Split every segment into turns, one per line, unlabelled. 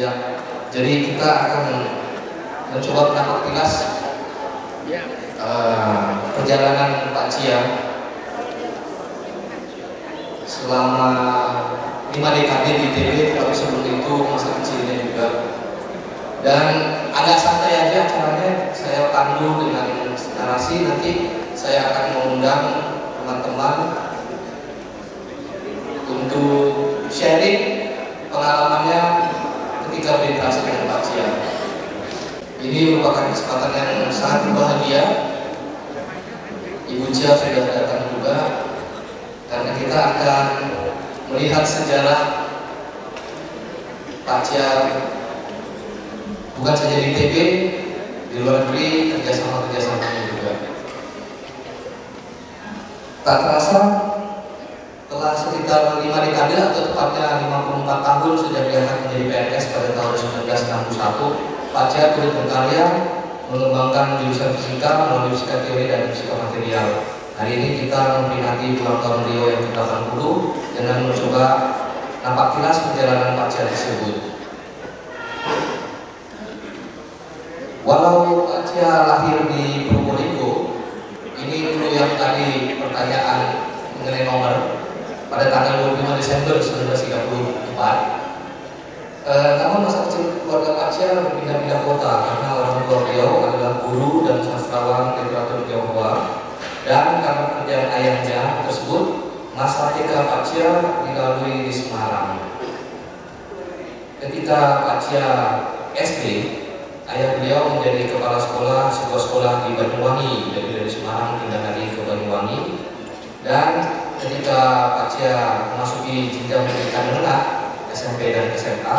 Ya, jadi kita akan mencoba menangkap tilas perjalanan Pak Cia selama 5 dekade di ITB, tapi sebelum itu masa kecilnya juga. Dan agak santai aja acaranya, saya pandu dengan narasi. Nanti saya akan mengundang teman-teman untuk sharing pengalamannya ketika berinteraksi dengan Pak Cia. Ini merupakan kesempatan yang sangat bahagia. Ibu Cia sudah datang juga, karena kita akan melihat sejarah Pak Cia bukan saja di ITB, di luar negeri, kerjasama-kerjasamanya juga. Tak terasa telah sekitar 5 dekade atau tepatnya 54 tahun sejak diangkat menjadi PNS pada tahun 1961, Pak Cia turut berkarya mengembangkan jurusan fisika melalui fisika teori dan fisika material. Hari ini kita memperingati ulang tahun beliau yang ke-80 dengan mencoba nampak kilas perjalanan Pak Cia tersebut. Walau Pak Cia lahir di Probolinggo, ini dulu yang tadi pertanyaan mengenai nomor, pada tanggal 25 Desember 1934. Namun masa kecil keluarga Pak Cia berpindah-pindah kota karena orang tua beliau adalah guru dan sastrawan literatur Tionghoa, dan karena pekerjaan ayahnya tersebut masa TK Pak Cia dilalui di Semarang. Ketika Pak Cia SD, ayah beliau menjadi kepala sekolah sebuah sekolah di Banyuwangi, jadi dari Semarang pindah lagi ke Banyuwangi. Dan ketika Pak Cia memasuki jenjang pendidikan menengah SMP dan SMA,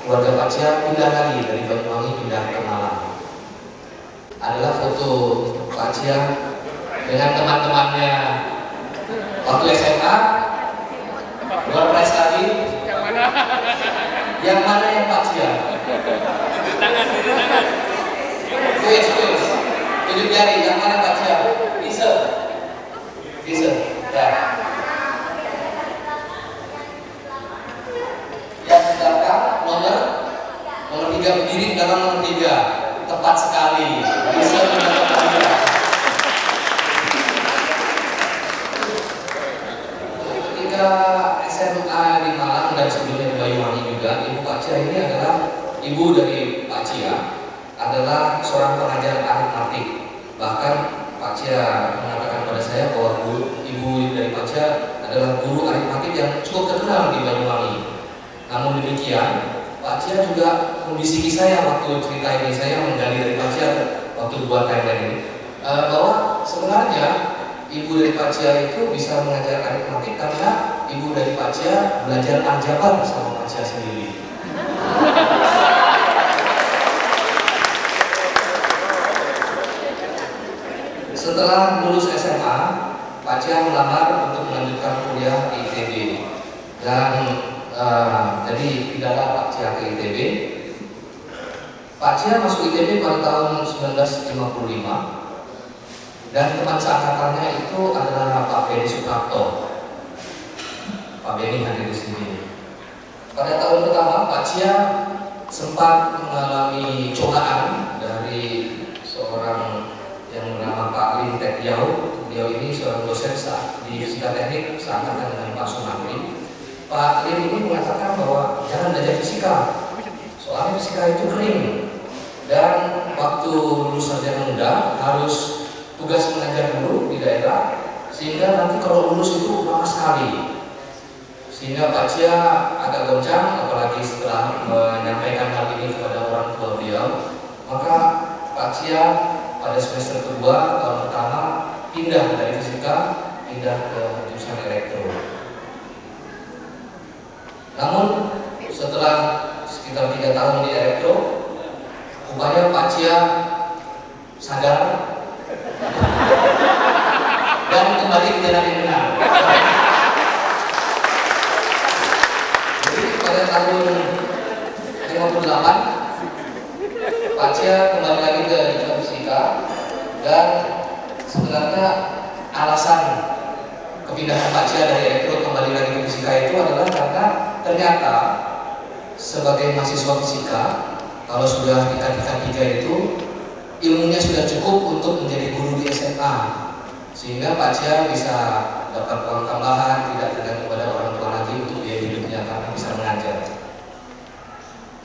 keluarga Pak Cia pindah lagi dari Banyuwangi pindah ke Malang. Adalah foto Pak Cia dengan teman-temannya waktu SMA. Luar prize lagi. Yang mana yang Pak Cia?
Tangan.
Kuis. Tunjuk jari, yang mana Pak Cia? Bisa. Ya. Yang di belakang nomor 3 berdiri di belakang nomor 3. Tepat sekali. Bisa mendapatkan dia. Ketika SMA di Malang dan sebelumnya di Banyuwangi juga, ibu Pak Cia ini adalah ibu dari Pak Cia, adalah seorang pengajar aritmatik. Bahkan Pak Cia mengatakan pada saya bahwa ibu dari Pak Cia adalah guru aritmatik yang cukup terkenal di Banyuwangi. Namun demikian, Pak Cia juga membisiki saya waktu cerita ini, saya menggali dari Pak Cia waktu buat timeline ini, bahwa sebenarnya ibu dari Pak Cia itu bisa mengajar aritmatik karena ibu dari Pak Cia belajar aljabar bersama Pak Cia sendiri. Setelah lulus SMA, Pak Cia melamar untuk melanjutkan kuliah di ITB, dan jadi pindahlah Pak Cia ke ITB. Pak Cia masuk ITB pada tahun 1955, dan teman seangkatannya itu adalah Pak Benny Suprapto. Pak Benny hadir di sini. Pada tahun pertama, Pak Cia sempat mengalami cobaan dari seorang yang bernama Pak Lim Tek Yau. Beliau ini seorang dosen di fisika teknik seangkatan dengan Pak Sumatri. Pak Lim ini mengatakan bahwa jangan belajar fisika, soalnya fisika itu kering, dan waktu lulus sarjana muda harus tugas mengajar dulu di daerah, sehingga nanti kalau lulus itu lama sekali. Sehingga Pak Cia agak goncang, apalagi setelah menyampaikan hal ini kepada orang tua beliau. Maka Pak Cia pada semester kedua tahun pertama pindah dari fisika, pindah ke jurusan elektro. Namun setelah sekitar 3 tahun di elektro, upaya Pak Cia sadar dan kembali ke jalan yang benar. Jadi pada tahun 58, Pak Cia kembali lagi ke jurusan fisika, dan sebenarnya alasan kepindahan Pak Cia dari elektro kembali lagi ke fisika itu adalah karena ternyata sebagai mahasiswa fisika, kalau sudah di tingkat 3 itu ilmunya sudah cukup untuk menjadi guru di SMA, sehingga Pak Cia bisa dapat uang tambahan, tidak tergantung pada orang tua lagi untuk biaya hidupnya karena bisa mengajar.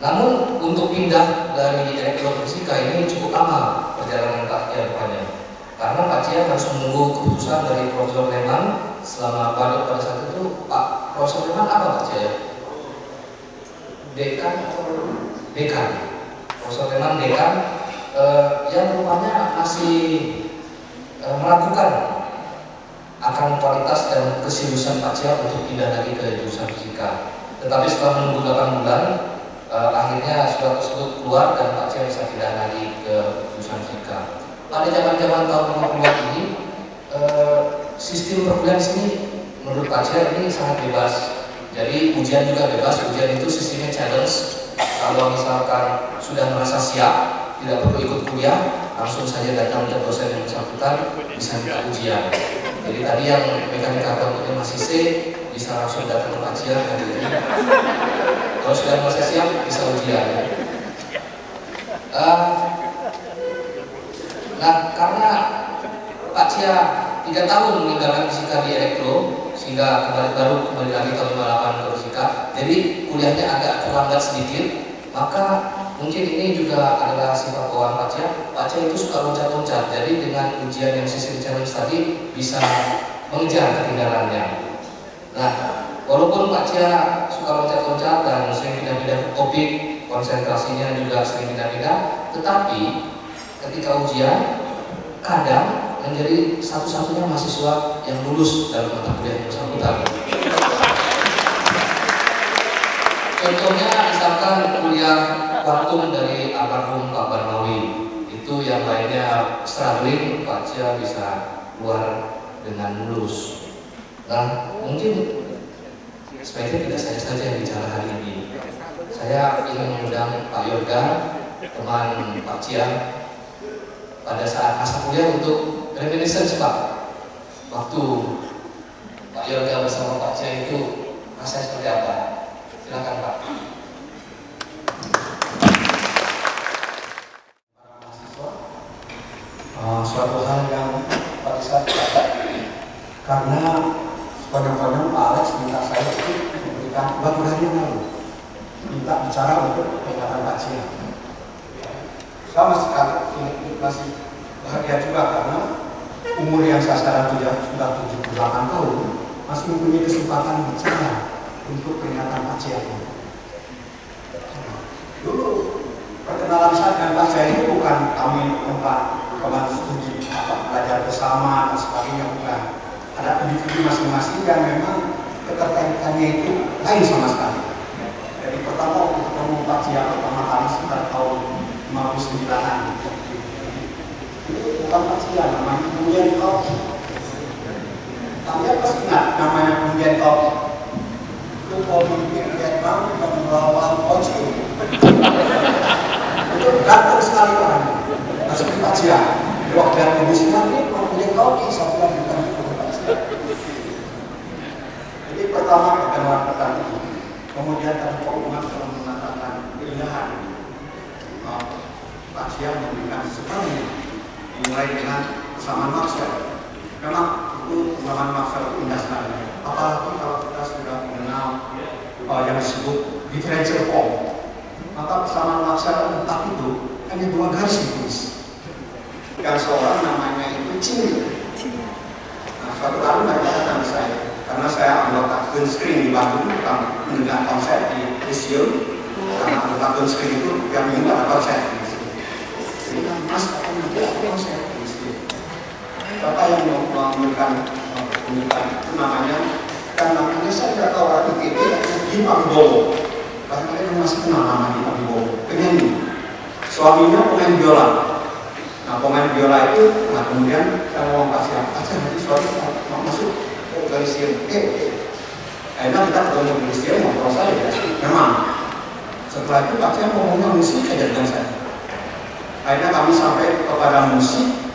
Namun untuk pindah dari elektrofisika ini cukup lama perjalanan Pak Cia rupanya, karena Pak Cia harus menunggu keputusan dari Profesor Leman. Selama pada saat itu Pak Profesor Leman apa Pak Cia? Dekan atau dekan? Profesor Leman dekan yang rupanya masih meragukan akan kualitas dan keseriusan Pak Cia untuk pindah lagi ke jurusan fisika. Tetapi setelah menunggu 8 bulan, akhirnya surat tersebut keluar dan Pak Cia bisa pindah lagi ke jurusan fisika. Pada zaman-zaman tahun 50-an ini, sistem perkuliahan di sini menurut Pak Cia ini sangat bebas. Jadi ujian juga bebas. Ujian itu sistemnya challenge. Kalau misalkan sudah merasa siap, tidak perlu ikut kuliah, langsung saja datang ke dosen yang bersangkutan, bisa minta ujian. Jadi tadi yang mekanika komputer masih C, bisa langsung datang ke Pak Cia. Kalau sudah merasa siap, bisa ujian. Nah, karena Pak Cia 3 tahun meninggalkan fisika di elektro, sehingga kembali lagi tahun 58 ke fisika, jadi kuliahnya agak terlambat sedikit. Maka mungkin ini juga adalah sifat bawaan Pak Cia. Pak Cia itu suka loncat-loncat, jadi dengan ujian yang sistem challenge tadi bisa mengejar ketinggalannya. Nah, walaupun Pak Cia suka loncat-loncat dan sering pindah-pindah topik, konsentrasinya juga sering pindah-pindah, tetapi ketika ujian kadang menjadi satu-satunya mahasiswa yang lulus dalam mata kuliah yang bersangkutan. Contohnya misalkan kuliah kuantum dari almarhum Pak Barmawi, itu yang lainnya struggling, Pak Cia bisa keluar dengan lulus. Nah, mungkin sebaiknya tidak saya saja yang bicara hari ini. Saya ingin mengundang Pak Yoga, teman Pak Cia, pada saat masa kuliah untuk reminiscence Pak. Waktu Pak Yoga bersama Pak Cia itu rasanya seperti apa? Silakan Pak. Para mahasiswa, suatu hal yang pada saat karena kadang-kadang Pak Alex minta saya itu memberikan waktu hari yang lalu, minta bicara untuk peringatan Pak Cia. Saya masih bahagia juga karena umur yang saya sekarang sudah 78 tahun masih mempunyai kesempatan bicara untuk peringatan Pak Cia. Dulu perkenalan saya dengan Pak Cia itu bukan kami tempat studi belajar bersama dan sebagainya, bukan. Ada individu masing-masing yang memang keterkaitannya itu lain sama sekali. Jadi pertama waktu ketemu Pak Cia pertama kali sekitar tahun 59-an. Itu bukan Pak Cia, namanya Kemudian Kopi. Kalian pasti ingat namanya Kemudian Kopi. Itu pemimpin Vietnam yang melawan Oji. Itu ganteng sekali orangnya. Masuk di Pak Cia. Di waktu yang kondisinya ini Kemudian Kopi, satu lagi bukan itu Pak Cia. Jadi pertama kekenalan pertama itu. Kemudian tadi Pak Umar telah mengatakan pilihan. Pak Cia memberikan seperti dimulai dengan kesamaan Maxwell. Memang itu kesamaan Maxwell itu indah sekali. Apalagi kalau kita sudah mengenal yang disebut differential form, maka kesamaan Maxwell entah itu hanya 2 garis ditulis. Yang seorang namanya itu Cini. Nah, suatu kali mereka datang ke saya, karena saya anggota Gun-Screen di Bandung, mendengar konsep di museum. Karena anggota Gun-Screen itu yang minggu ada konsep. Jadi Mas akan nanti ada konsep. Bapak yang memberikan pembukaan itu namanya, kan namanya saya tidak tahu orang ITB, Dipa Wibowo. Bahkan kalian masih kenal nama Dipa Wibowo, penyanyi. Suaminya pemain biola. Nah pemain biola itu, nah kemudian saya ngomong Pak Cia, nanti suami mau masuk ke Galisium. Akhirnya kita ketemu di Galisium, ngobrol saya ya. Memang setelah itu Pak Cia ngomongnya musik aja dengan saya. Akhirnya kami sampai kepada musik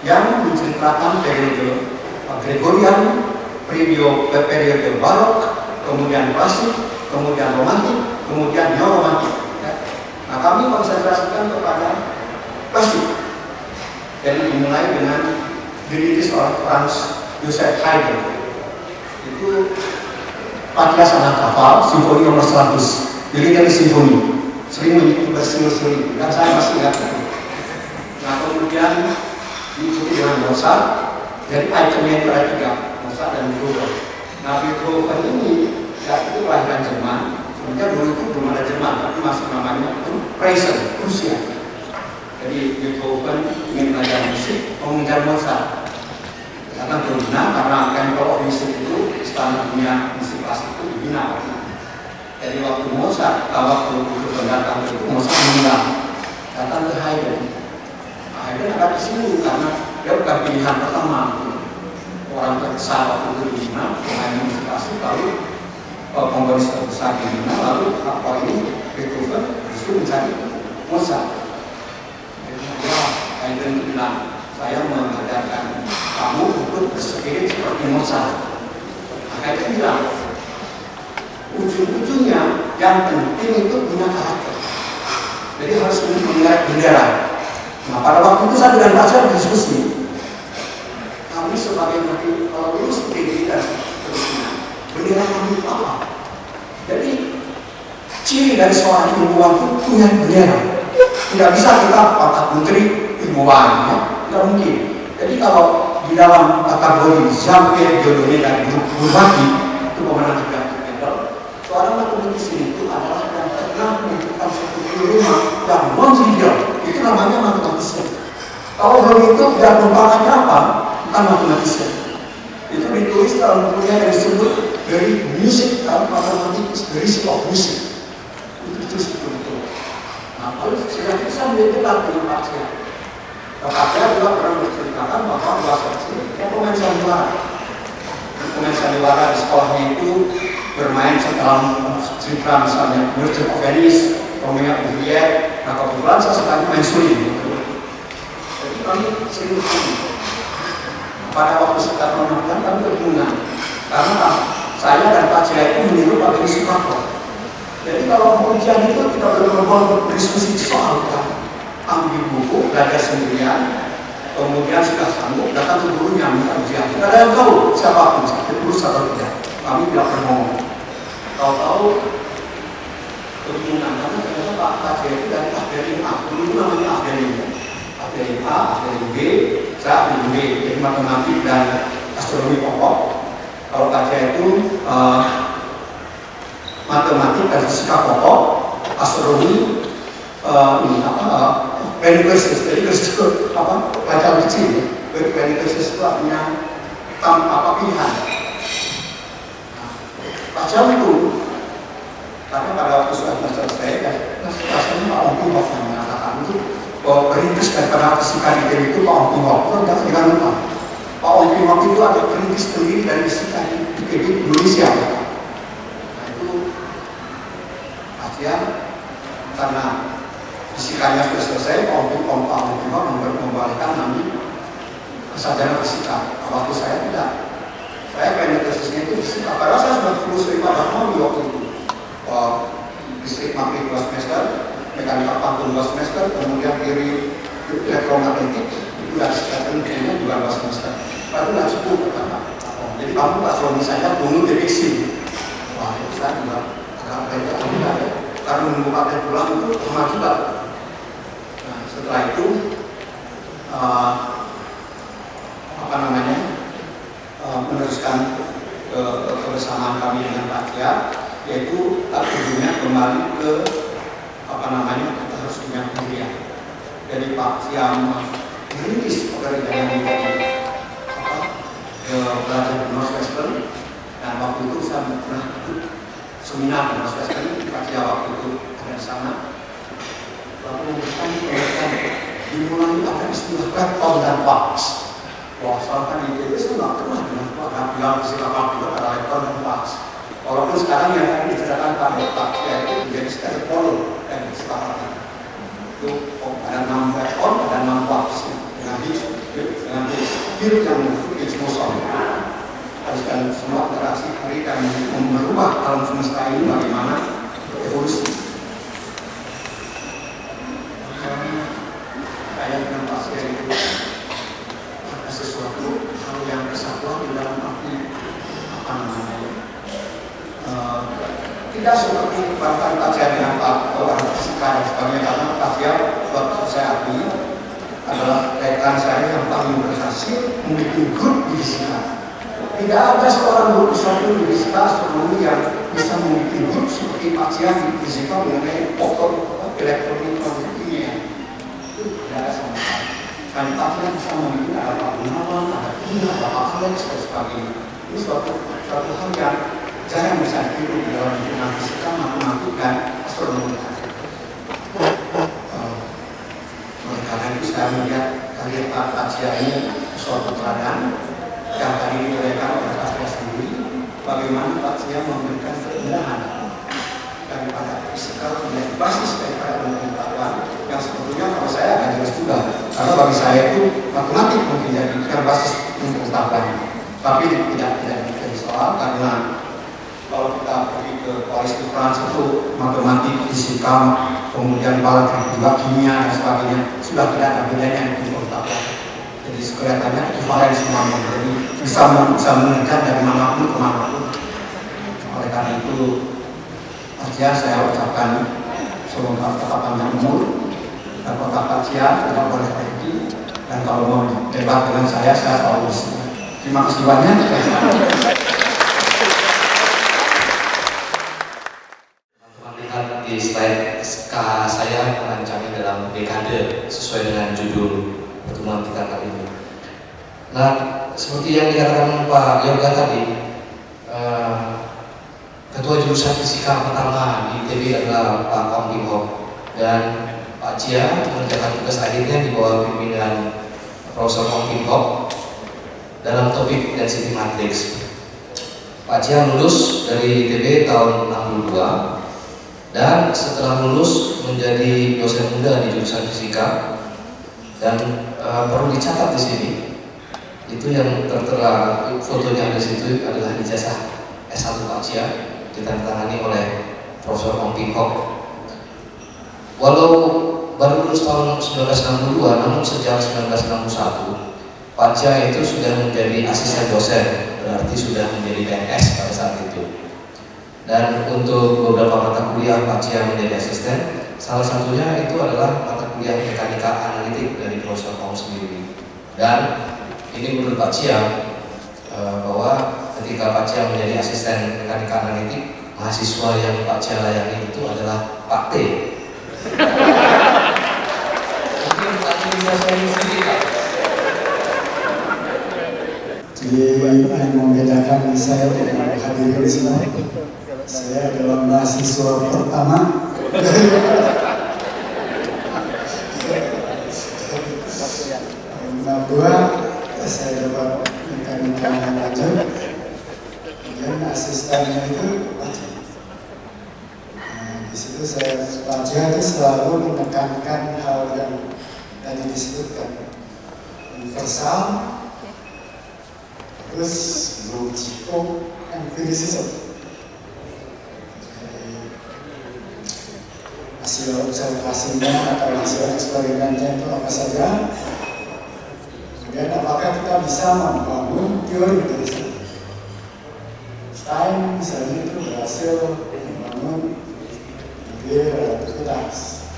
yang menceritakan periode Gregorian, periode barok, kemudian klasik, kemudian romantik,
kemudian neoromantik. Ya. Nah, kami konsentrasikan kepada klasik. Jadi dimulai dengan dirilis oleh Franz Joseph Haydn. Itu Patria sangat hafal, simfoni nomor 100. Jadi dari simfoni, sering mengikuti bersinul-sinul, dan saya masih ingat itu. Nah, kemudian diikuti dengan Mozart. Jadi itemnya itu ada 3, Mozart dan Beethoven. Nah, Beethoven ini ya itu kelahiran Jerman. Sebenarnya dulu itu belum ada Jerman, tapi masih namanya itu Preußen, Rusia. Jadi Beethoven ingin belajar musik, mengejar Mozart. Karena berguna, karena Temple of Music itu istana dunia musik klasik itu dibina. Jadi waktu waktu Beethoven datang itu Mozart meninggal, datang ke Haydn. Nah, Haydn agak disinggung karena dia bukan pilihan pertama. Orang terbesar waktu itu dibina, pemain musik klasik, lalu komponis terbesar dibina, lalu apa ini Beethoven justru mencari Mozart. Haydn bilang, saya mengajarkan kamu untuk berspirit seperti Mozart. Maka dia bilang, ujung-ujungnya yang penting itu punya karakter. Jadi harus mengerek bendera. Nah, pada waktu itu saya dengan Pak Cia berdiskusi. Kami sebagai nanti kalau lulus PhD dan seterusnya, bendera kami itu apa? Jadi ciri dari seorang ilmuwan itu punya bendera. Tidak bisa kita Pak Menteri ilmuwan, ya? Tidak mungkin. Jadi kalau di dalam kategori Jean-Pierre Dieudonné dan Bourbaki itu pemenang Nobel, seorang matematisi itu adalah yang pernah menentukan suatu teorema yang non-trivial. Itu namanya matematisnya. Kalau belum itu tidak merupakannya apa? Bukan matematisnya. Itu ditulis dalam bukunya yang disebut dari music dalam matematik, the history of music. Itu betul-betul. Nah, lalu sudah bisa menjadi dengan Pak Cia. Pak Cia juga pernah menceritakan bahwa bahasa kecil dia pemain sandiwara. Pemain sandiwara di sekolahnya itu bermain dalam cerita misalnya Merchant of Venice, Romeo and Juliet. Nah, kebetulan saya sekali main suling. Jadi kami sering bertemu. Pada waktu sekitar pemerintahan kami kebingungan karena saya dan Pak Cia itu meniru Pak Beni Soekarno. Jadi kalau ujian itu kita benar-benar berdiskusi soal kan. Ambil buku, belajar sendirian, kemudian sudah sanggup datang ke gurunya minta ujian. Tidak ada yang tahu siapapun sakit lulus atau tidak. Kami tidak pernah ngomong. Tahu-tahu kebingungan karena ternyata Pak Cia itu dari Afdeling A. Dulu itu namanya Afdeling A, Afdeling B, saya Afdeling B. Jadi matematik dan astronomi pokok. Kalau Pak Cia itu matematik dan fisika pokok, astronomi planning crisis. Jadi crisis itu apa? Pelajaran kecil. Planning crisis itu artinya pilihan. Pak Cia itu karena pada waktu sudah selesai dan rasanya Pak Ong Ping Hock yang mengatakan itu bahwa perintis daripada fisika di TB itu Pak Ong Ping Hock. Itu jangan lupa. Pak Ong Ping Hock itu ada perintis sendiri dari fisika di TB Indonesia. Nah itu Pak Cia karena fisikanya sudah selesai, Pak Ong Ping Hock membalikkan nami sarjana fisika. Waktu saya tidak. Saya pengen tesisnya itu fisika. Padahal saya sudah lulus dari Pak Darmo di waktu itu. Listrik magnet 2 semester, mekanika kuantum 2 semester, kemudian teori elektromagnetik itu sudah sekitar juga 2 semester. Itu nggak cukup kata. Jadi kamu Pak suami saya bunuh deteksi. Wah itu saya juga agak beda ya. Karena menunggu pakai pulang itu lama juga. Nah setelah itu meneruskan kebersamaan kami dengan Pak Cia, yaitu ujungnya kembali ke kita harus punya pendirian. Jadi Pak Cia merintis pekerjaan menjadi belajar di Northwestern, dan waktu itu saya pernah ikut seminar di Northwestern. Pak Cia waktu itu ada di sana. Lalu memberikan dimulai ada istilah Platon dan Parkes. Wah, soalnya di ITB saya nggak pernah dengan Pak bilang fisika partikel ada Platon dan Parkes. Walaupun sekarang yang tadi diceritakan Pak Cia itu menjadi sekitar polo dan kesepakatan. Itu ada 6 Platon, ada 6 Parkes dengan Higgs yang Higgs boson. Haruskan semua interaksi hari dan merubah alam semesta ini bagaimana evolusi. tidak seperti bahkan Pacia dengan Pak Orang Fisika dan sebagainya, karena Pacia waktu saya akui adalah rekan saya yang paling berhasil membuat grup di fisika. Tidak ada seorang guru besar di fisika astronomi yang bisa membuat grup seperti Pacia di fisika mengenai pokok elektronik konstruktifnya. Itu tidak ada sama sekali. Kan Pacia bisa membuat ada Pak Gunawan, ada Ina, ada Pak Alex dan sebagainya. Ini suatu hal yang jarang bisa ditiru di dalam lingkungan fisika, matematik dan astronomi. Oleh karena itu saya melihat karya Pak Pacia ini suatu teladan yang tadi diuraikan oleh Pacia sendiri, bagaimana Pacia memberikan keindahan daripada fisika menjadi basis daripada ilmu pengetahuan yang sebetulnya kalau saya agak jelas juga, karena bagi saya itu matematik mungkin jadi basis ilmu pengetahuan, tapi tidak demikian soal karena kalau kita pergi ke Paris di France itu matematik, fisika, kemudian balatik juga kimia dan sebagainya sudah tidak ada bedanya di pengetahuan. Jadi kelihatannya ekivalen semuanya, jadi bisa mengejar dari manapun ke manapun. Oleh karena itu, Pacia saya ucapkan semoga tetap panjang umur dan kota Pacia tidak boleh pergi, dan kalau mau debat dengan saya selalu bersedia. Terima kasih banyak.
Di slide SK saya merancangnya dalam dekade sesuai dengan judul pertemuan kita kali ini. Nah, seperti yang dikatakan Pak Yoga tadi, ketua jurusan fisika pertama di ITB adalah Pak Ong Kim Hok, dan Pak Cia mengerjakan tugas akhirnya di bawah pimpinan Profesor Ong Kim Hok dalam topik density matrix. Pak Cia lulus dari ITB tahun 62. Dan setelah lulus menjadi dosen muda di jurusan fisika, dan perlu dicatat di sini itu yang tertera fotonya di situ adalah ijazah S1 Pacia ditandatangani oleh Profesor Ong Kim Hok. Walau baru lulus tahun 1962, namun sejak 1961 Pacia itu sudah menjadi asisten dosen, berarti sudah menjadi PNS pada saat itu. Dan untuk beberapa mata kuliah Pacia menjadi asisten, salah satunya itu adalah mata kuliah mekanika analitik dari Profesor Ong sendiri. Dan ini menurut Pacia bahwa ketika Pacia menjadi asisten mekanika analitik, mahasiswa yang Pacia layani itu adalah Pak T. Mungkin Pak T bisa sharing sedikit, Pak.
Jadi yang membedakan saya dengan hadirin semua, saya adalah mahasiswa pertama tahun 62 saya dapat mekanika lanjut, kemudian asistennya itu Pacia. Nah, di situ saya Pacia itu selalu menekankan hal yang tadi disebutkan, universal, terus logiko, empiricism. Hasil observasinya atau hasil eksperimennya itu apa saja, kemudian apakah kita bisa membangun teori dari sana. Einstein misalnya itu berhasil membangun teori relativitas,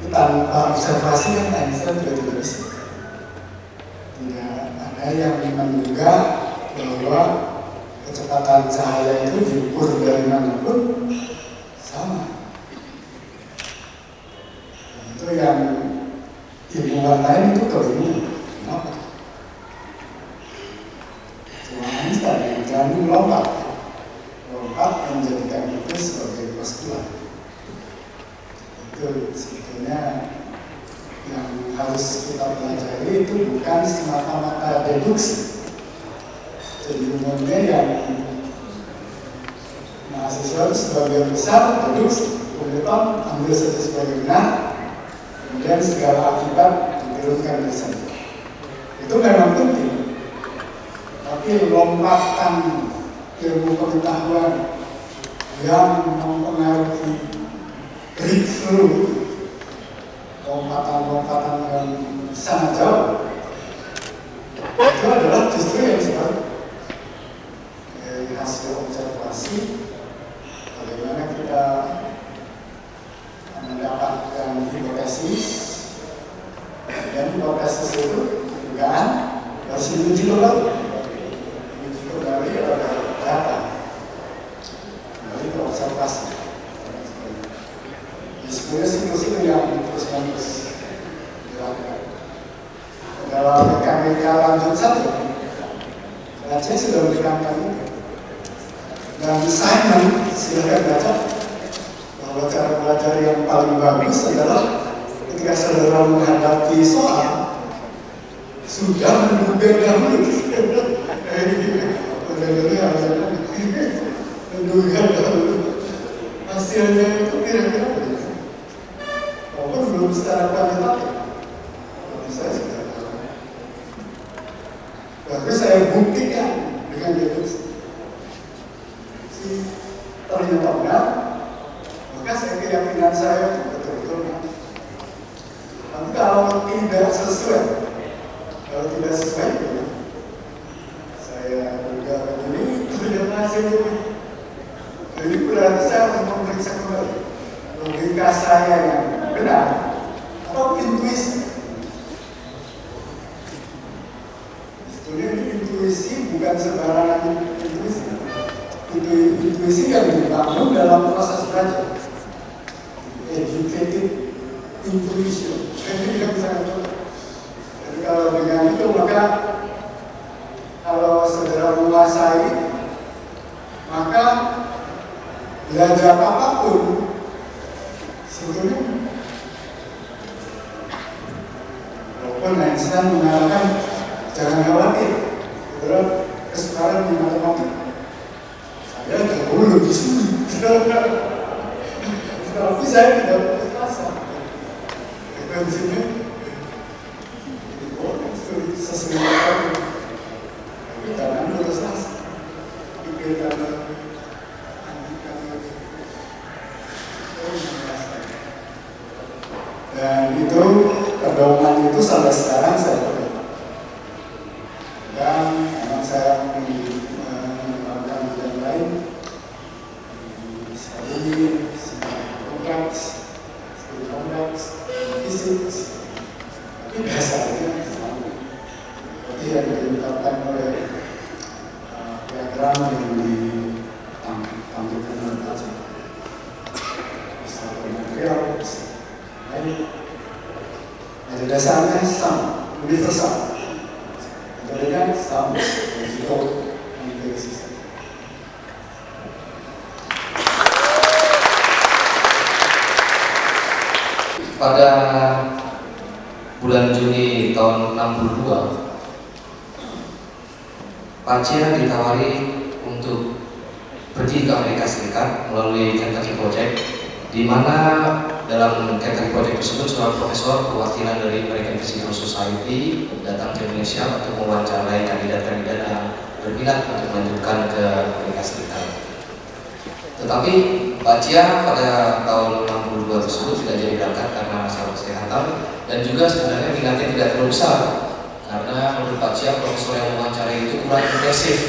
tapi tanpa observasi kan Einstein juga tidak bisa. Tidak ada yang menduga bahwa kecepatan cahaya itu diukur dari manapun sama. Itu yang ilmuwan lain itu kebingungan. Kenapa? Cuma Einstein yang berani melompat menjadikan itu sebagai postulat. Itu sebetulnya yang harus kita pelajari itu bukan semata-mata deduksi. Jadi umumnya yang mahasiswa itu sebagian besar deduksi, kemudian ambil saja sebagai benar, kemudian segala akibat diturunkan di sana. Itu memang penting, tapi lompatan ilmu pengetahuan yang mempengaruhi breakthrough, lompatan-lompatan yang sangat jauh, itu adalah justru yang sebaliknya. Dari hasil observasi, bagaimana masih diuji kembali. Diuji kembali ada data, kembali ke observasi. Sebenarnya siklus itu yang terus-menerus dilakukan. Dalam PKBK lanjut 1, Aceh sudah menekankan itu. Dan Simon silakan baca bahwa cara belajar yang paling bagus adalah ketika saudara menghadapi soal sudah menduga dahulu. Menduga dahulu hasilnya itu kira-kira begitu. Walaupun belum secara kuantitatif, saya sudah tahu. Tapi saya buktikan dengan deduksi. Ternyata benar, maka saya keyakinan saya betul-betul benar. Tapi kalau tidak sesuai, saya juga begini, ternyata hasilnya ini berarti saya harus memeriksa kembali logika saya yang benar atau intuisi. Sebetulnya ini intuisi bukan sembarangan intuisi. Intuisi yang dibangun dalam proses belajar, educated intuition. Ini yang sangat penting. Jadi kalau dengan itu maka kalau saudara menguasai, maka belajar apapun sebetulnya. Walaupun Einstein mengatakan jangan khawatir, saudara kesukaran di matematik saya jauh lebih sulit. Tapi saya tidak putus asa. Frekuensinya sulit sesuai dengan tapi jangan putus asa. Pikirkan dan itu pedoman itu sampai sekarang saya pegang. Dan memang saya mengembangkan bidang lain di psikologi, kompleks, studi kompleks, fisik. Tapi biasanya seperti yang diungkapkan oleh diagram yang ditampilkan oleh baca. Bisa bermaterial, bisa lain. Ada dasarnya sama, universal. Metodenya sama, risiko analisis.
Pada bulan Juni tahun 62, Pacia ditawari untuk pergi ke Amerika Serikat melalui Kentucky Project, di mana dalam Kentucky Project tersebut seorang profesor perwakilan dari American Physical Society datang ke Indonesia untuk mewawancarai kandidat-kandidat yang berminat untuk melanjutkan ke Amerika Serikat. Tetapi Pacia pada tahun 62 tersebut tidak jadi berangkat karena masalah kesehatan, dan juga sebenarnya minatnya tidak terlalu besar karena menurut Pacia profesor yang mewawancarai itu kurang impresif,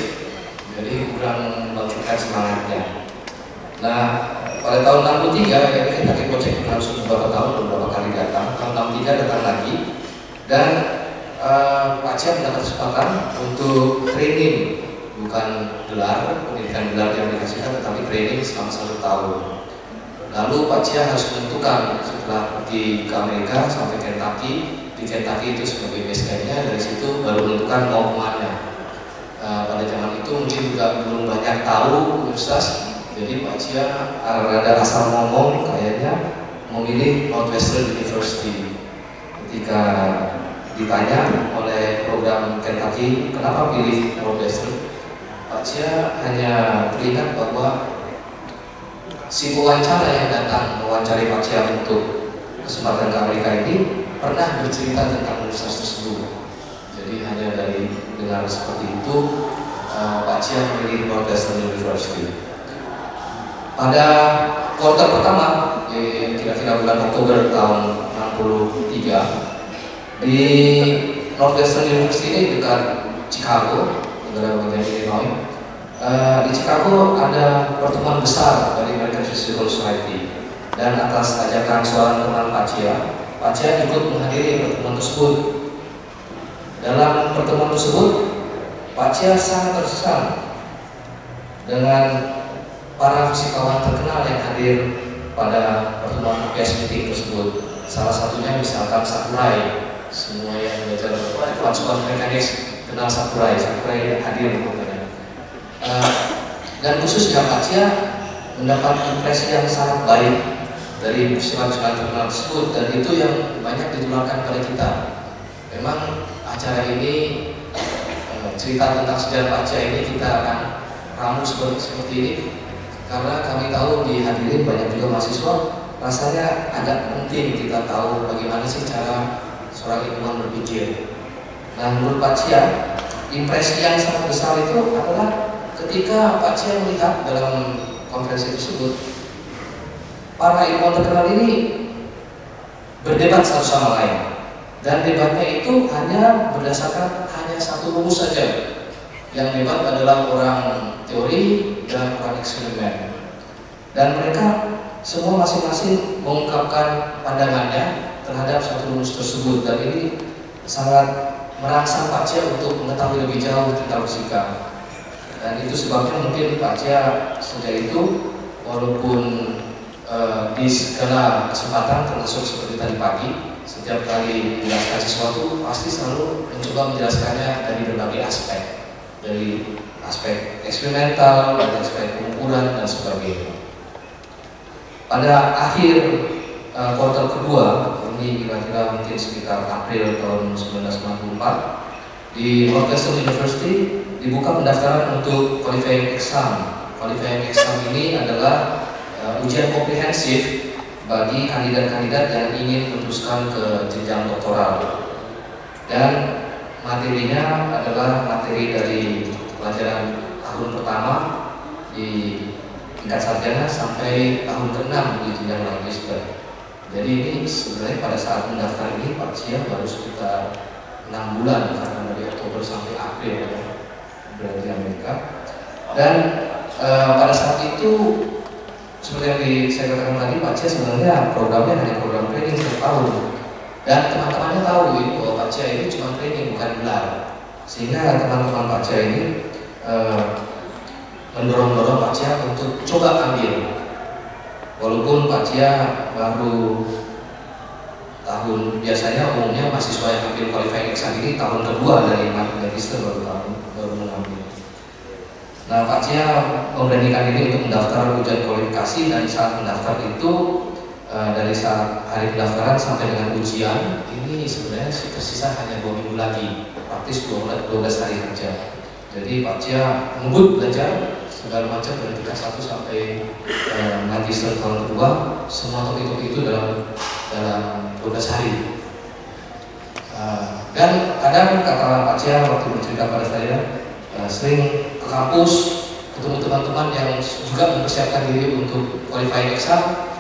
jadi kurang membangkitkan semangatnya. Nah, pada tahun 63 ya Kentucky Project berlangsung beberapa tahun, beberapa kali datang. Tahun 63 datang lagi, dan Pacia mendapat kesempatan untuk training, bukan gelar, pendidikan gelar yang dikasihkan, tetapi training selama 1 tahun. Lalu Pacia harus menentukan setelah pergi ke Amerika sampai Kentucky, di Kentucky itu sebagai base camp-nya, dari situ baru menentukan mau kemana. Pada zaman itu mungkin juga belum banyak tahu universitas, jadi Pacia rada asal ngomong kayaknya memilih Northwestern University. Ketika ditanya oleh program Kentucky kenapa pilih Northwestern, Pacia hanya teringat bahwa si pewawancara yang datang mewawancari Pacia untuk kesempatan ke Amerika ini pernah bercerita tentang universitas tersebut. Jadi hanya dari dengar seperti itu, Pacia memilih Northwestern University. Pada kuartal pertama, kira-kira bulan Oktober tahun 63, di Northwestern University ini dekat Chicago, negara bagian Illinois. Di Chicago ada pertemuan besar dari American Physical Society, dan atas ajakan seorang teman Pacia ikut menghadiri pertemuan tersebut. Dalam pertemuan tersebut, Pak Cia sangat terkesan dengan para fisikawan terkenal yang hadir pada pertemuan APS meeting tersebut. Salah satunya misalkan Sakurai. Semua yang belajar advanced quantum mechanics kenal Sakurai yang hadir katanya. Dan khususnya Pak Cia mendapat impresi yang sangat baik dari fisikawan terkenal tersebut, dan itu yang banyak ditularkan pada kita. Memang acara ini cerita tentang sejarah Pak Cia ini kita akan ramu seperti ini karena kami tahu dihadirin banyak juga mahasiswa. Rasanya agak penting kita tahu bagaimana sih cara seorang ilmuwan berpikir. Nah, menurut Pak Cia, impresi yang sangat besar itu adalah ketika Pak Cia melihat dalam konferensi tersebut, para ilmuwan terkenal ini berdebat satu sama lain, dan debatnya itu hanya berdasarkan hanya satu rumus saja. Yang debat adalah orang teori dan orang eksperimen, dan mereka semua masing-masing mengungkapkan pandangannya terhadap satu rumus tersebut, dan ini sangat merangsang Pak Cia untuk mengetahui lebih jauh tentang fisika. Dan itu sebabnya mungkin Pak Cia sejak itu, walaupun di segala kesempatan termasuk seperti tadi pagi, setiap kali menjelaskan sesuatu pasti selalu mencoba menjelaskannya dari berbagai aspek, dari aspek eksperimental, dari aspek pengukuran dan sebagainya. Pada akhir kuartal kedua, ini kira-kira mungkin sekitar April tahun 1994, di Northwestern University dibuka pendaftaran untuk qualifying exam. Qualifying exam ini adalah ujian komprehensif bagi kandidat-kandidat yang ingin meneruskan ke jenjang doktoral, dan materinya adalah materi dari pelajaran tahun pertama di tingkat sarjana sampai tahun ke-6 di jenjang magister. Jadi ini sebenarnya pada saat mendaftar ini Pak Cia baru sekitar 6 bulan karena dari Oktober sampai April ya, berada di Amerika. Dan pada saat itu seperti yang saya katakan tadi, Pak Cia sebenarnya programnya hanya program training setiap tahun, dan teman-temannya tahu ini bahwa Pak Cia ini cuma training bukan gelar, sehingga teman-teman Pak Cia ini mendorong Pak Cia untuk coba ambil, walaupun Pak Cia baru tahun, biasanya umumnya mahasiswa yang ambil qualifying exam ini tahun kedua dari magister baru mengambil. Nah, Pak Cia memberanikan diri untuk mendaftar ujian kualifikasi, dan saat mendaftar itu dari saat hari pendaftaran sampai dengan ujian ini sebenarnya tersisa hanya 2 minggu lagi, praktis 12 hari kerja. Jadi Pak Cia ngebut belajar segala macam dari tingkat 1 sampai magister tahun kedua, semua topik-topik itu dalam 12 hari. Dan kadang kata Pak Cia waktu bercerita pada saya, sering ke kampus ketemu teman-teman yang juga mempersiapkan diri untuk qualifying exam,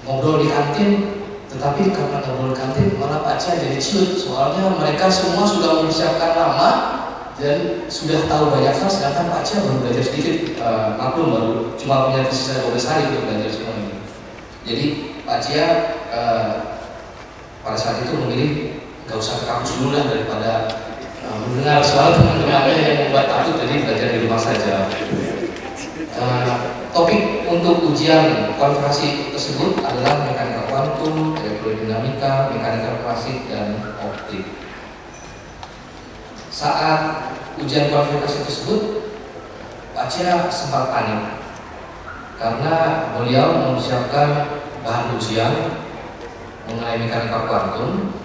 ngobrol di kantin, tetapi karena ngobrol di kantin malah Pak Cia jadi ciut, soalnya mereka semua sudah mempersiapkan lama dan sudah tahu banyak hal, sedangkan Pak Cia baru belajar sedikit, maklum baru cuma punya tersisa 12 hari untuk belajar semua ini. Jadi Pak Cia pada saat itu memilih gak usah ke kampus dulu lah daripada mendengar suara teman-temannya yang membuat takut, jadi belajar di rumah saja. Topik untuk ujian kualifikasi tersebut adalah mekanika kuantum, elektrodinamika, mekanika klasik, dan optik. Saat ujian kualifikasi tersebut, Pak Cia sempat panik karena beliau mempersiapkan bahan ujian mengenai mekanika kuantum.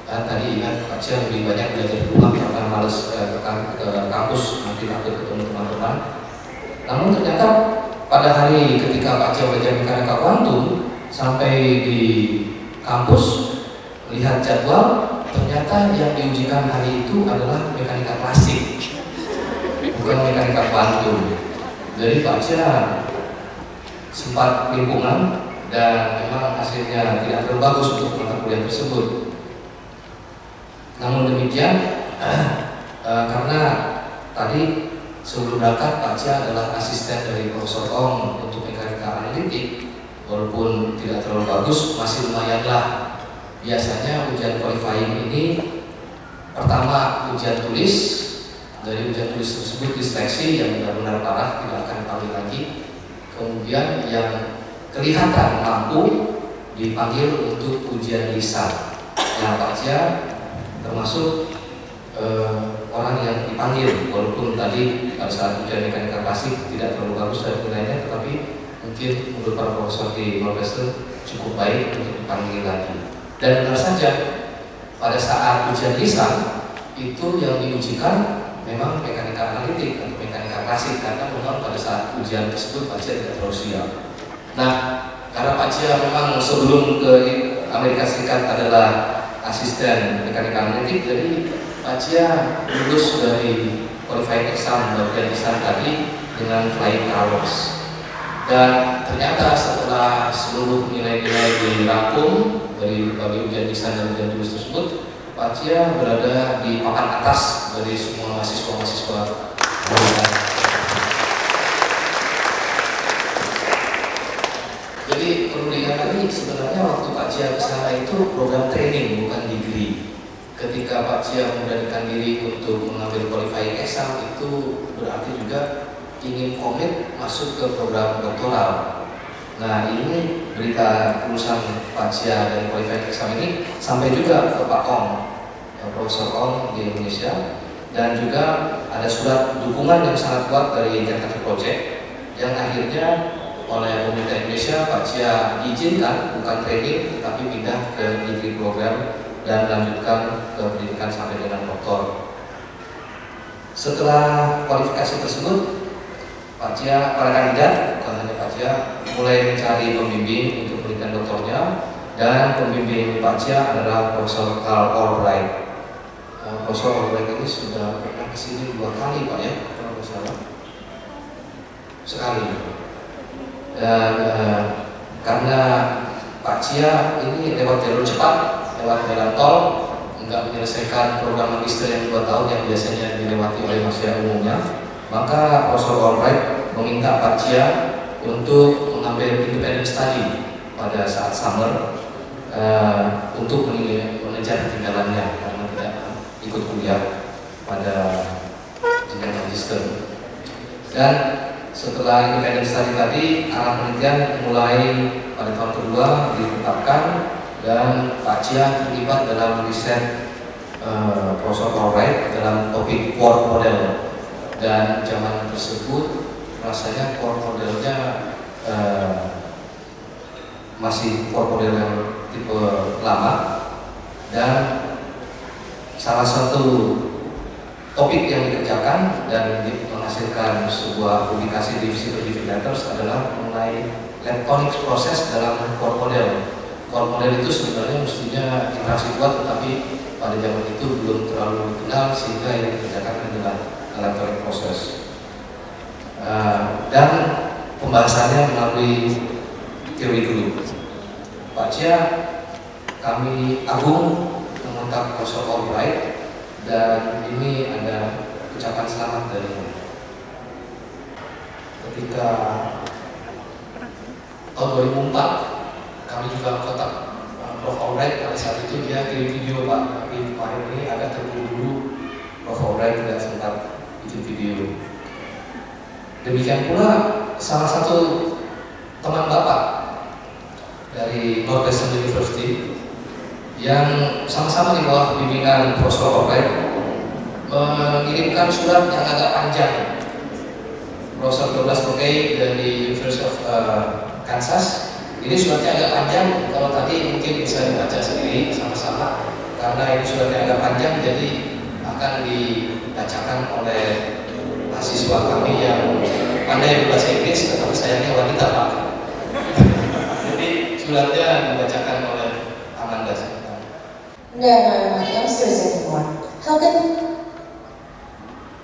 Dan tadi ingat Pak Cia lebih banyak belajar di rumah karena males ke kampus, nanti takut ketemu teman-teman. Namun ternyata pada hari ketika Pak Cia belajar mekanika kuantum, sampai di kampus melihat jadwal, ternyata yang diujikan hari itu adalah mekanika klasik, bukan mekanika kuantum. Jadi Pak Cia sempat kelimpungan dan memang hasilnya tidak terlalu bagus untuk mata kuliah tersebut. Namun demikian, karena tadi sebelum berangkat Pak Cia adalah asisten dari Profesor Ong untuk mekanika analitik, walaupun tidak terlalu bagus, masih lumayan lah. Biasanya ujian qualifying ini Pertama, ujian tulis. Dari ujian tulis tersebut diseleksi yang benar-benar parah tidak akan dipanggil lagi. Kemudian yang kelihatan mampu dipanggil untuk ujian lisan. Nah, Pak Cia termasuk orang yang dipanggil, walaupun tadi pada saat ujian mekanika klasik tidak terlalu bagus dari nilainya, tetapi mungkin menurut para profesor di Northwestern cukup baik untuk dipanggil lagi. Dan benar saja, pada saat ujian lisan itu yang diujikan memang mekanika analitik atau mekanika klasik, karena memang pada saat ujian tersebut Pak Cia tidak terlalu siap. Nah, karena Pak Cia memang sebelum ke Amerika Serikat adalah asisten mekanika analitik, jadi Pak Cia lulus dari qualifying exam bagian lisan tadi dengan flying colors. Dan ternyata setelah seluruh nilai-nilai dirangkum dari berbagai ujian lisan dan ujian tulis tersebut, Pak Cia berada di papan atas dari semua mahasiswa-mahasiswa. Jadi perlu diingat lagi, sebenarnya waktu Pak Cia ke sana itu program training bukan degree. Ketika Pak Cia memberanikan diri untuk mengambil qualifying exam, itu berarti juga ingin komit masuk ke program doktoral. Nah, ini berita lulusan Pak Cia dan qualifying exam ini sampai juga ke Pak Ong, Profesor Ong di Indonesia, dan juga ada surat dukungan yang sangat kuat dari Kentucky Project yang akhirnya oleh pemerintah Indonesia Pak Cia diizinkan bukan training tetapi pindah ke degree program dan melanjutkan ke pendidikan sampai dengan doktor. Setelah kualifikasi tersebut, Pak Cia, para kandidat, bukan hanya Pak Cia, mulai mencari pembimbing untuk pendidikan doktornya, dan pembimbing Pak Cia adalah Profesor Carl Albright. Profesor Albright ini sudah pernah kesini 2 kali Pak ya, kalau tidak salah. Sekali. Dan karena Pak Cia ini lewat jalur cepat, lewat jalan tol, enggak menyelesaikan program magister yang 2 tahun yang biasanya dilewati oleh manusia umumnya, maka Profesor Albright meminta Pak Cia untuk mengambil independent study pada saat summer untuk mengejar ketinggalannya karena tidak ikut kuliah pada jenjang magister. Dan setelah independent study tadi, arah penelitian mulai pada tahun kedua ditetapkan dan Pak Cia terlibat dalam riset Profesor Albright dalam topik core model. Dan zaman tersebut rasanya core modelnya masih core model yang tipe lama, dan salah satu topik yang dikerjakan dan menghasilkan sebuah publikasi di Scientific Letters adalah mengenai leptonics proses dalam core model. Core model itu sebenarnya mestinya interaksi kuat, tetapi pada zaman itu belum terlalu dikenal sehingga yang dikerjakan adalah leptonic proses. Dan pembahasannya melalui teori dulu. Pak Cia, kami agung mengontak Profesor Albright dan ini ada ucapan selamat darinya. Ketika tahun 2004 kami juga kontak Prof. Albright. Pada saat itu dia kirim video Pak, tapi kemarin ini agak terburu-buru, Prof. Albright tidak sempat bikin video. Demikian pula salah satu teman Bapak dari Northwestern University yang sama-sama di bawah bimbingan Profesor Albright mengirimkan surat yang agak panjang. Profesor Douglas Mackay dari University of Kansas. Ini suratnya agak panjang, kalau tadi mungkin bisa dibaca sendiri sama-sama karena ini suratnya agak panjang, jadi akan dibacakan oleh mahasiswa kami yang pandai berbahasa Inggris, tetapi sayangnya wanita Pak. Jadi suratnya dibacakan oleh Amanda.
No, youngsters anymore. How can...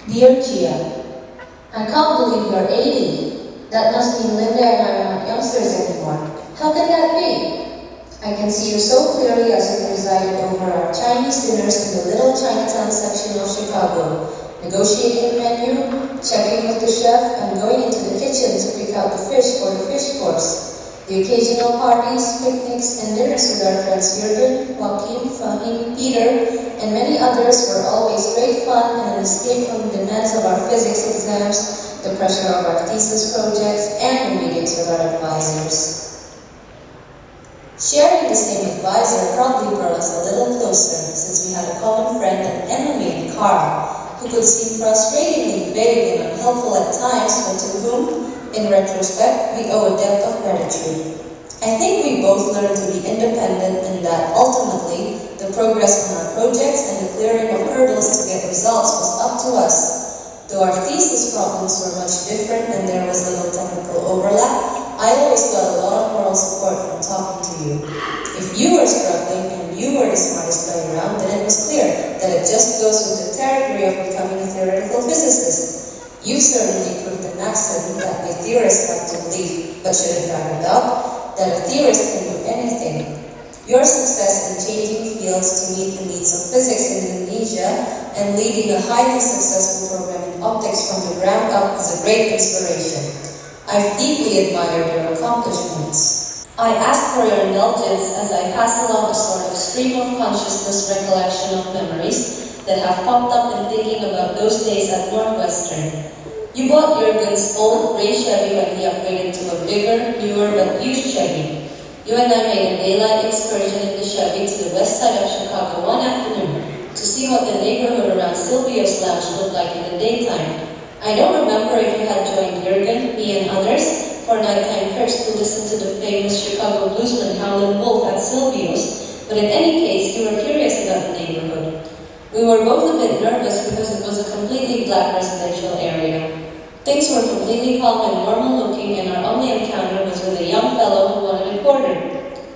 Dear Cia, I can't believe you're 80. That must mean Linda and I are not youngsters anymore. How can that be? I can see you so clearly as you presided over our Chinese dinners in the little Chinatown section of Chicago, negotiating the menu, checking with the chef, and going into the kitchen to pick out the fish for the fish course. The occasional parties, picnics, and dinners with our friends Jürgen, Joachim, Fahim, Peter, and many others were always great fun and an escape from the demands of our physics exams, the pressure of our thesis projects, and the meetings with our advisors. Sharing the same advisor probably brought us a little closer, since we had a common friend and enemy in Carl, who could seem frustratingly vague and unhelpful at times, but to whom, in retrospect, we owe a debt of gratitude. I think we both learned to be independent and that, ultimately, the progress on our projects and the clearing of hurdles to get results was up to us. Though our thesis problems were much different and there was little technical overlap, I always got a lot of moral support from talking to you. If you were struggling and you were the smartest guy around, then it was clear that it just goes with the territory of becoming a theoretical physicist. You certainly proved the maxim that a theorist like to believe, but should have found out, that a theorist can do anything. Your success in changing fields to meet the needs of physics in Indonesia and leading a highly successful program in optics from the ground up is a great inspiration. I've deeply admired your accomplishments. I ask for your indulgence as I pass along a sort of stream of consciousness recollection of memories that have popped up in thinking about those days at Northwestern. You bought Jürgen's old gray Chevy when he upgraded to a bigger, newer but used Chevy. You and I made a daylight excursion in the Chevy to the west side of Chicago one afternoon to see what the neighborhood around Silvio's Lounge looked like in the daytime. I don't remember if you had joined Jürgen, me and others for nighttime trips to listen to the famous Chicago bluesman Howlin' Wolf at Silvio's, but in any case, you were curious about the neighborhood. We were both a bit nervous because it was a completely black residential area. Things were completely calm and normal looking, and our only encounter was with a young fellow who wanted a quarter.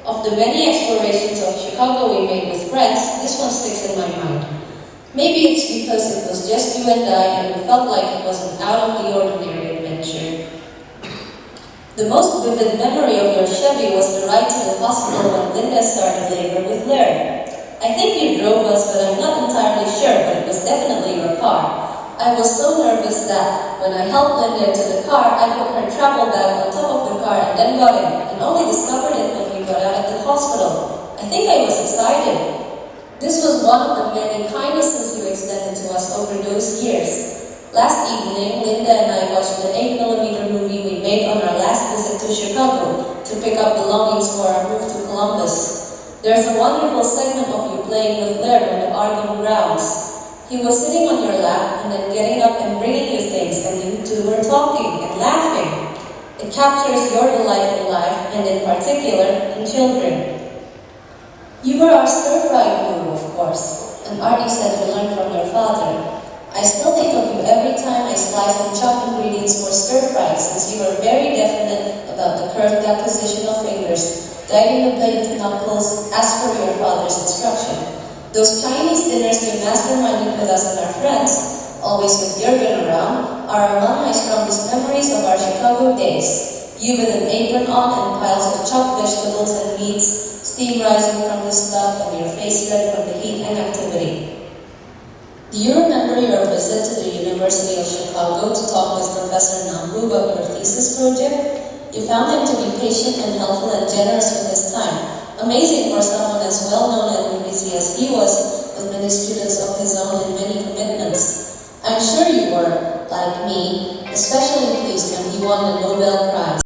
Of the many explorations of Chicago we made with friends, this one sticks in my mind. Maybe it's because it was just you and I, and we felt like it was an out-of-the-ordinary adventure. The most vivid memory of your Chevy was the ride to the hospital when Linda started labor with Laird. I think you drove us, but I'm not entirely sure, but it was definitely your car. I was so nervous that, when I helped Linda into the car, I put her travel bag on top of the car and then got in, and only discovered it when we got out at the hospital. I think I was excited. This was one of the many kindnesses you extended to us over those years. Last evening, Linda and I watched the 8mm movie we made on our last visit to Chicago to pick up belongings for our move to Columbus. There's a wonderful segment of you playing with Laird on the Argonne grounds. He was sitting on your lap and then getting up and bringing you things, and you two were talking and laughing. It captures your delight in life, and in particular, in children. You were our stir-fry guru, of course, and Artie said you learned from your father. I still think of you every time I slice and chop ingredients for stir-fry, since you were very definite about the correct deposition of fingers, guiding the blade to knuckles as per your father's instruction. Those Chinese dinners you masterminded with us and our friends, always with Jürgen around, are among my strongest memories of our Chicago days. You with an apron on and piles of chopped vegetables and meats, steam rising from the stuff, and your face red from the heat and activity. Do you remember your visit to the University of Chicago to talk with Professor Nambu about your thesis project? You found him to be patient and helpful and generous with his time. Amazing for someone as well-known and busy as he was, with many students of his own and many commitments. I'm sure you were, like me, especially pleased when he won the Nobel Prize.